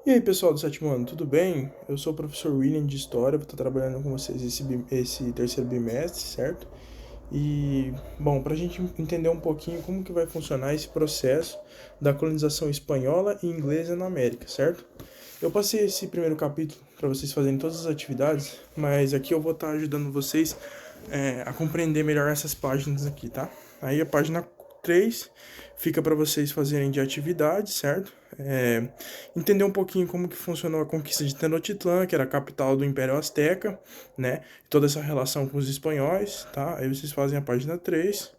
E aí, pessoal do sétimo ano, tudo bem? Eu sou o professor William de História, vou estar trabalhando com vocês esse terceiro bimestre, certo? E, bom, para a gente entender um pouquinho como que vai funcionar esse processo da colonização espanhola e inglesa na América, certo? Eu passei esse primeiro capítulo para vocês fazerem todas as atividades, mas aqui eu vou estar ajudando vocês a compreender melhor essas páginas aqui, tá? Aí a página 3 fica para vocês fazerem de atividade, certo? Entender um pouquinho como que funcionou a conquista de Tenochtitlan, que era a capital do Império Azteca, né? Toda essa relação com os espanhóis, tá? Aí vocês fazem a página 3.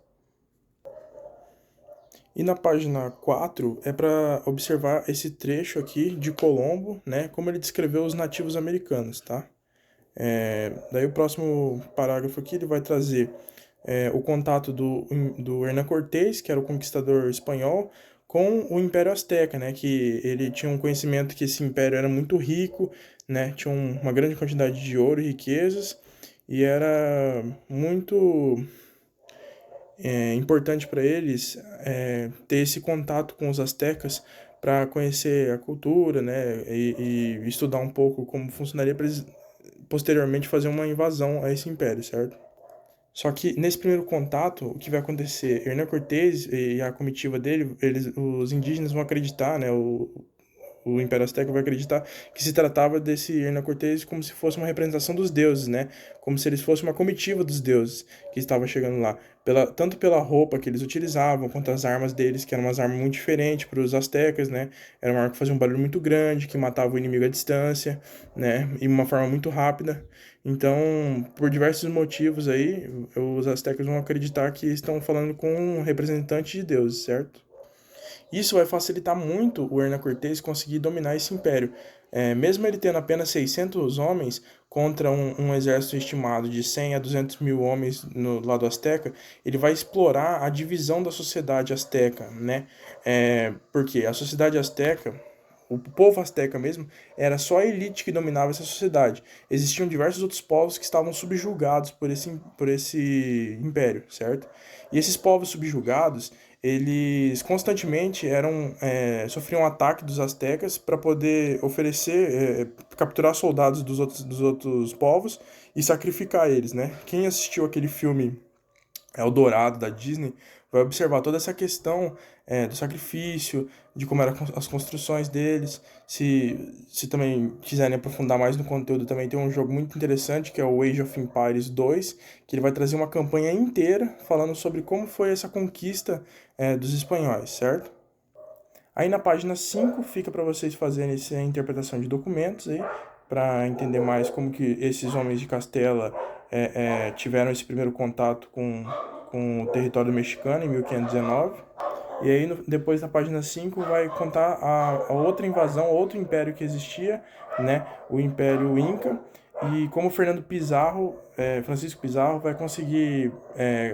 E na página 4 é para observar esse trecho aqui de Colombo, né? Como ele descreveu os nativos americanos, tá? Daí o próximo parágrafo aqui ele vai trazer o contato do Hernán Cortés, que era o conquistador espanhol, com o Império Azteca, né? Que ele tinha um conhecimento que esse império era muito rico, né? Tinha uma grande quantidade de ouro e riquezas e era muito importante para eles ter esse contato com os astecas para conhecer a cultura, né, e estudar um pouco como funcionaria para eles posteriormente fazer uma invasão a esse império, certo? Só que nesse primeiro contato, o que vai acontecer? Hernán Cortés e a comitiva dele, os indígenas vão acreditar, né, o Império Azteca vai acreditar que se tratava desse Hernán Cortés como se fosse uma representação dos deuses, né? Como se eles fossem uma comitiva dos deuses que estava chegando lá. Tanto pela roupa que eles utilizavam, quanto as armas deles, que eram umas armas muito diferentes para os astecas, né? Era uma arma que fazia um barulho muito grande, que matava o inimigo à distância, né? E de uma forma muito rápida. Então, por diversos motivos aí, os astecas vão acreditar que estão falando com um representante de deuses, certo? Isso vai facilitar muito o Hernán Cortés conseguir dominar esse império. Mesmo ele tendo apenas 600 homens contra um exército estimado de 100 a 200 mil homens no lado azteca, ele vai explorar a divisão da sociedade azteca, né? Porque a sociedade azteca, o povo azteca mesmo, era só a elite que dominava essa sociedade. Existiam diversos outros povos que estavam subjugados por esse império, certo? E esses povos subjugados, eles constantemente sofriam ataque dos astecas para poder capturar soldados dos outros povos e sacrificar eles, né? Quem assistiu aquele filme Eldorado da Disney vai observar toda essa questão do sacrifício, de como eram as construções deles. Se também quiserem aprofundar mais no conteúdo, também tem um jogo muito interessante que é o Age of Empires 2, que ele vai trazer uma campanha inteira falando sobre como foi essa conquista dos espanhóis, certo? Aí na página 5 fica para vocês fazerem essa interpretação de documentos aí, para entender mais como que esses homens de Castela tiveram esse primeiro contato com o território mexicano em 1519. E aí, depois na página 5 vai contar a outra invasão, outro império que existia, né? O Império Inca. E como Fernando Pizarro, Francisco Pizarro, vai conseguir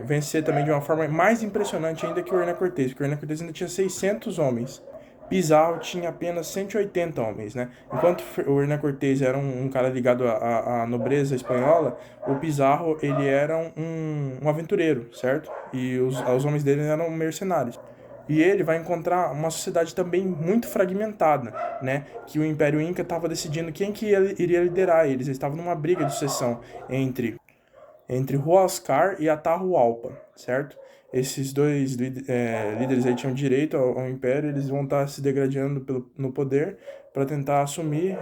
vencer também de uma forma mais impressionante ainda que o Hernán Cortés, porque o Hernán Cortés ainda tinha 600 homens. Pizarro tinha apenas 180 homens, né? Enquanto o Hernán Cortés era um cara ligado à nobreza espanhola, o Pizarro ele era um aventureiro, certo? E os homens dele eram mercenários. E ele vai encontrar uma sociedade também muito fragmentada, né? Que o Império Inca estava decidindo quem que iria liderar eles. Eles estavam numa briga de sucessão entre Huascar e Atahualpa, certo? Esses dois líderes aí tinham direito ao império, eles vão estar se degradando no poder para tentar assumir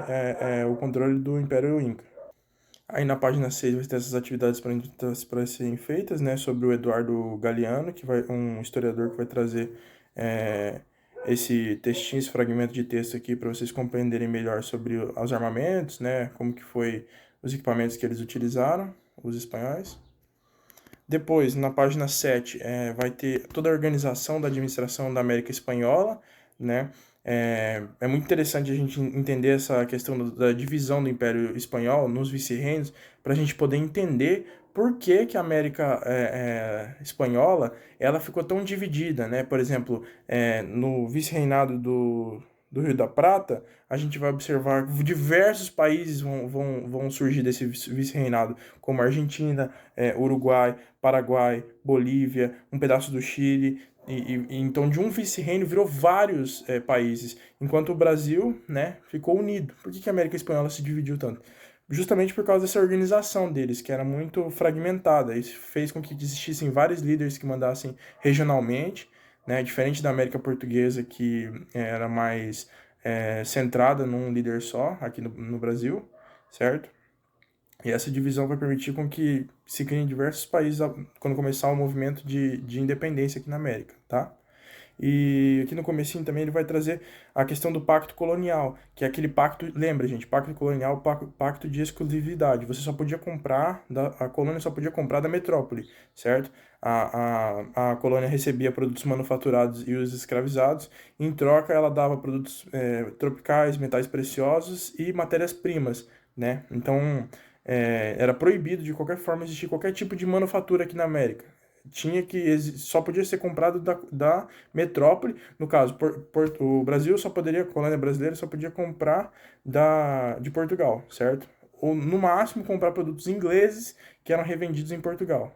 o controle do Império Inca. Aí na página 6 vai ter essas atividades para serem feitas, né, sobre o Eduardo Galeano, um historiador que vai trazer é, esse textinho, esse fragmento de texto aqui para vocês compreenderem melhor sobre os armamentos, né, como que foi os equipamentos que eles utilizaram, os espanhóis. Depois, na página 7 vai ter toda a organização da administração da América Espanhola, né? É muito interessante a gente entender essa questão da divisão do Império Espanhol nos vice-reinos, para a gente poder entender por que que a América Espanhola ela ficou tão dividida, né? Por exemplo, no vice-reinado do Rio da Prata, a gente vai observar que diversos países vão surgir desse vice-reinado, como Argentina, Uruguai, Paraguai, Bolívia, um pedaço do Chile Então, de um vice-reino virou vários países, enquanto o Brasil, né, ficou unido. Por que que a América Espanhola se dividiu tanto? Justamente por causa dessa organização deles, que era muito fragmentada. Isso fez com que existissem vários líderes que mandassem regionalmente, né, diferente da América Portuguesa, que era mais centrada num líder só, aqui no Brasil, certo? E essa divisão vai permitir com que se criem diversos países quando começar o movimento de independência aqui na América, tá? E aqui no comecinho também ele vai trazer a questão do pacto colonial, que é aquele pacto, lembra, gente, pacto colonial, pacto de exclusividade. Você só podia comprar, a colônia só podia comprar da metrópole, certo? A colônia recebia produtos manufaturados e os escravizados, em troca ela dava produtos tropicais, metais preciosos e matérias-primas, né? Então, era proibido de qualquer forma existir qualquer tipo de manufatura aqui na América. Só podia ser comprado da metrópole. No caso, o Brasil só poderia, a colônia brasileira só podia comprar de Portugal, certo? Ou no máximo comprar produtos ingleses que eram revendidos em Portugal.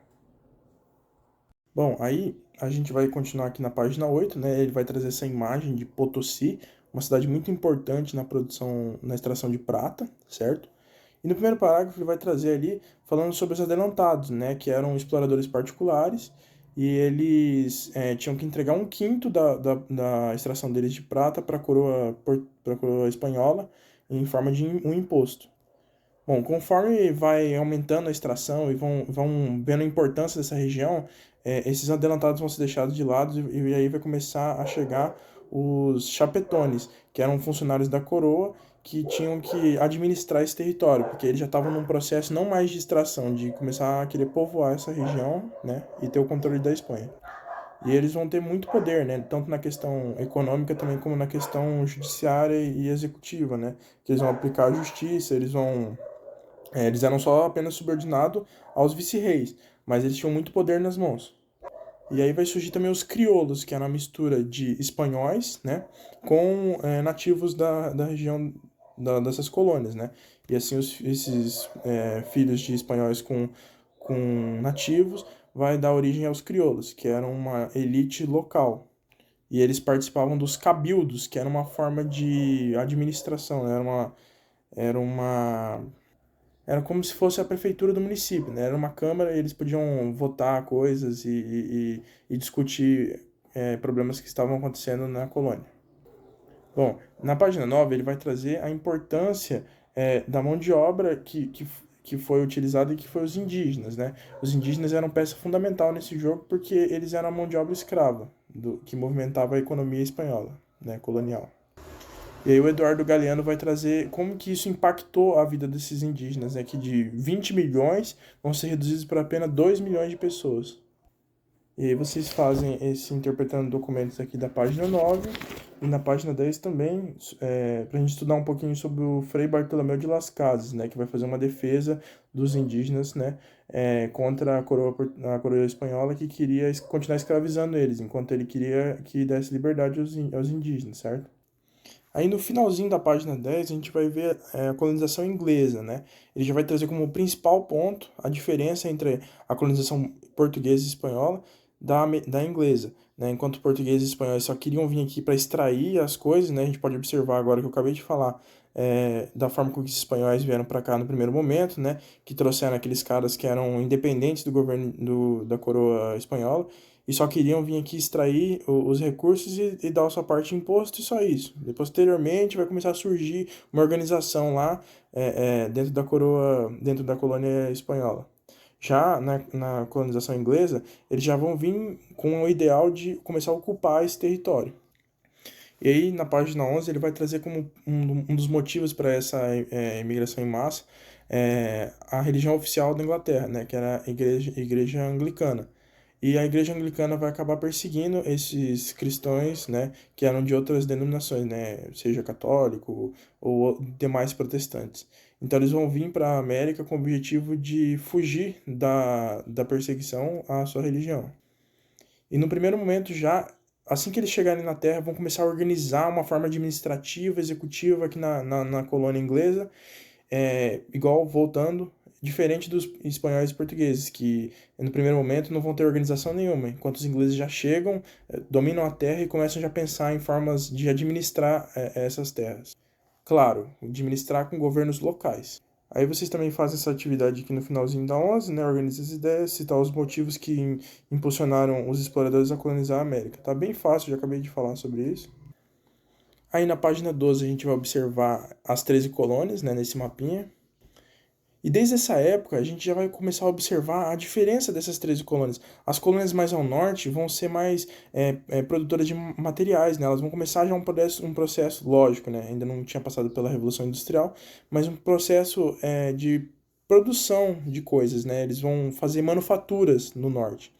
Bom, aí a gente vai continuar aqui na página 8, né? Ele vai trazer essa imagem de Potosí, uma cidade muito importante na produção, na extração de prata, certo? E no primeiro parágrafo ele vai trazer ali falando sobre os adelantados, né? Que eram exploradores particulares e eles tinham que entregar um quinto da extração deles de prata para para a coroa espanhola em forma de um imposto. Bom, conforme vai aumentando a extração e vão vendo a importância dessa região, esses adelantados vão ser deixados de lado e aí vai começar a chegar os chapetones, que eram funcionários da coroa que tinham que administrar esse território, porque eles já estavam num processo não mais de extração, de começar a querer povoar essa região, né, e ter o controle da Espanha. E eles vão ter muito poder, né, tanto na questão econômica também como na questão judiciária e executiva, né, que eles vão aplicar a justiça, eles eram só apenas subordinados aos vice-reis, mas eles tinham muito poder nas mãos. E aí vai surgir também os crioulos, que é uma mistura de espanhóis, né, com nativos da região dessas colônias, né. E assim esses filhos de espanhóis com nativos vai dar origem aos crioulos, que eram uma elite local. E eles participavam dos cabildos, que era uma forma de administração, né, era uma era como se fosse a prefeitura do município, né? Era uma câmara e eles podiam votar coisas e discutir problemas que estavam acontecendo na colônia. Bom, na página 9 ele vai trazer a importância da mão de obra que foi utilizada e que foi os indígenas, né? Os indígenas eram peça fundamental nesse jogo porque eles eram a mão de obra escrava que movimentava a economia espanhola, né, colonial. E aí o Eduardo Galeano vai trazer como que isso impactou a vida desses indígenas, né? Que de 20 milhões vão ser reduzidos para apenas 2 milhões de pessoas. E aí vocês fazem esse interpretando documentos aqui da página 9 e na página 10 também, para a gente estudar um pouquinho sobre o Frei Bartolomeu de Las Casas, né? Que vai fazer uma defesa dos indígenas, né? Contra a coroa espanhola que queria continuar escravizando eles, enquanto ele queria que desse liberdade aos indígenas, certo? Aí no finalzinho da página 10 a gente vai ver a colonização inglesa, né? Ele já vai trazer como principal ponto a diferença entre a colonização portuguesa e espanhola da inglesa, né? Enquanto portugueses e espanhóis só queriam vir aqui para extrair as coisas, né? A gente pode observar agora que eu acabei de falar da forma como os espanhóis vieram para cá no primeiro momento, né? Que trouxeram aqueles caras que eram independentes do governo da coroa espanhola e só queriam vir aqui extrair os recursos e dar a sua parte de imposto e só isso. E posteriormente vai começar a surgir uma organização lá dentro da coroa, dentro da colônia espanhola. Já na colonização inglesa, eles já vão vir com o ideal de começar a ocupar esse território. E aí, na página 11, ele vai trazer como um dos motivos para essa imigração em massa a religião oficial da Inglaterra, né, que era a igreja anglicana. E a igreja anglicana vai acabar perseguindo esses cristãos, né, que eram de outras denominações, né, seja católico ou demais protestantes. Então eles vão vir para a América com o objetivo de fugir da perseguição à sua religião. E no primeiro momento já, assim que eles chegarem na Terra, vão começar a organizar uma forma administrativa, executiva aqui na colônia inglesa, igual voltando diferente dos espanhóis e portugueses, que no primeiro momento não vão ter organização nenhuma, enquanto os ingleses já chegam, dominam a terra e começam já a pensar em formas de administrar essas terras. Claro, administrar com governos locais. Aí vocês também fazem essa atividade aqui no finalzinho da 11, né? Organiza as ideias, citar os motivos que impulsionaram os exploradores a colonizar a América. Tá bem fácil, já acabei de falar sobre isso. Aí na página 12 a gente vai observar as 13 colônias, né, nesse mapinha. E desde essa época, a gente já vai começar a observar a diferença dessas 13 colônias. As colônias mais ao norte vão ser mais produtoras de materiais, né? Elas vão começar já um processo lógico, né? Ainda não tinha passado pela Revolução Industrial, mas um processo de produção de coisas, né? Eles vão fazer manufaturas no norte.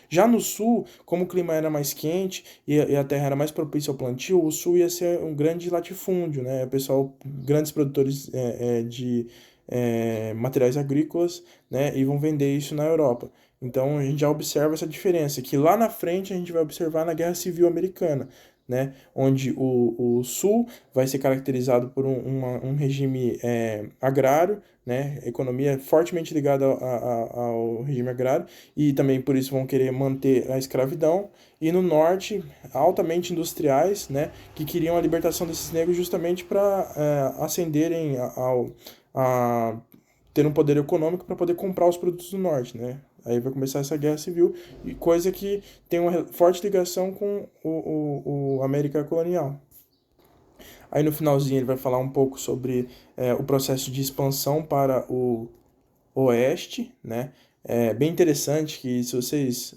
Já no sul, como o clima era mais quente e a terra era mais propícia ao plantio, o sul ia ser um grande latifúndio, né? O pessoal, grandes produtores de materiais agrícolas, né, e vão vender isso na Europa. Então a gente já observa essa diferença, que lá na frente a gente vai observar na Guerra Civil Americana, né, onde o Sul vai ser caracterizado por um regime agrário, né, economia fortemente ligada ao regime agrário, e também por isso vão querer manter a escravidão, e no Norte, altamente industriais, né, que queriam a libertação desses negros justamente para ascenderem a ter um poder econômico para poder comprar os produtos do norte, né? Aí vai começar essa guerra civil, e coisa que tem uma forte ligação com o América colonial. Aí no finalzinho ele vai falar um pouco sobre o processo de expansão para o oeste, né? É bem interessante que se vocês...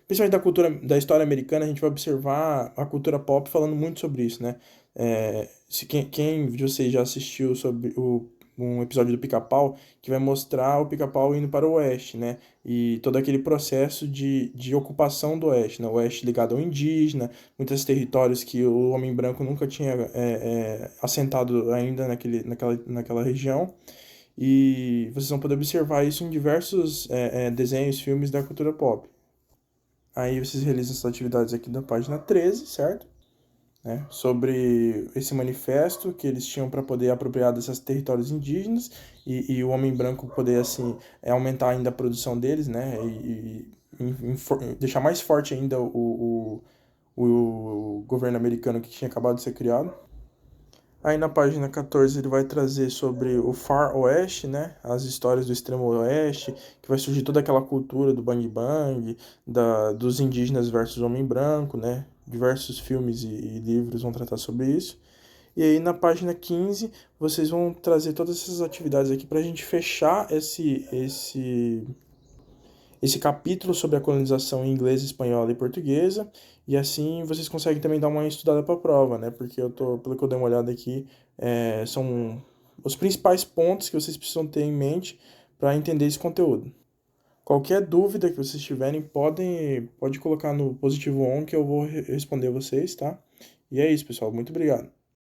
Principalmente da cultura, da história americana, a gente vai observar a cultura pop falando muito sobre isso, né? Se quem de vocês já assistiu sobre um episódio do Pica-Pau, que vai mostrar o Pica-Pau indo para o oeste, né? E todo aquele processo de ocupação do oeste, né? O oeste ligado ao indígena, muitos territórios que o homem branco nunca tinha assentado ainda naquela região. E vocês vão poder observar isso em diversos desenhos, filmes da cultura pop. Aí vocês realizam essas atividades aqui da página 13, certo? Né? Sobre esse manifesto que eles tinham para poder apropriar desses territórios indígenas e o homem branco poder, assim, aumentar ainda a produção deles, né? Deixar mais forte ainda o governo americano que tinha acabado de ser criado. Aí na página 14 ele vai trazer sobre o Far Oeste, né? As histórias do Extremo Oeste, que vai surgir toda aquela cultura do Bang Bang, dos indígenas versus homem branco, né? Diversos filmes e livros vão tratar sobre isso. E aí na página 15 vocês vão trazer todas essas atividades aqui para a gente fechar esse capítulo sobre a colonização inglesa, espanhola e portuguesa, e assim vocês conseguem também dar uma estudada para a prova, né? Porque pelo que eu dei uma olhada aqui, são os principais pontos que vocês precisam ter em mente para entender esse conteúdo. Qualquer dúvida que vocês tiverem, pode colocar no positivo on que eu vou responder vocês, tá? E é isso, pessoal. Muito obrigado.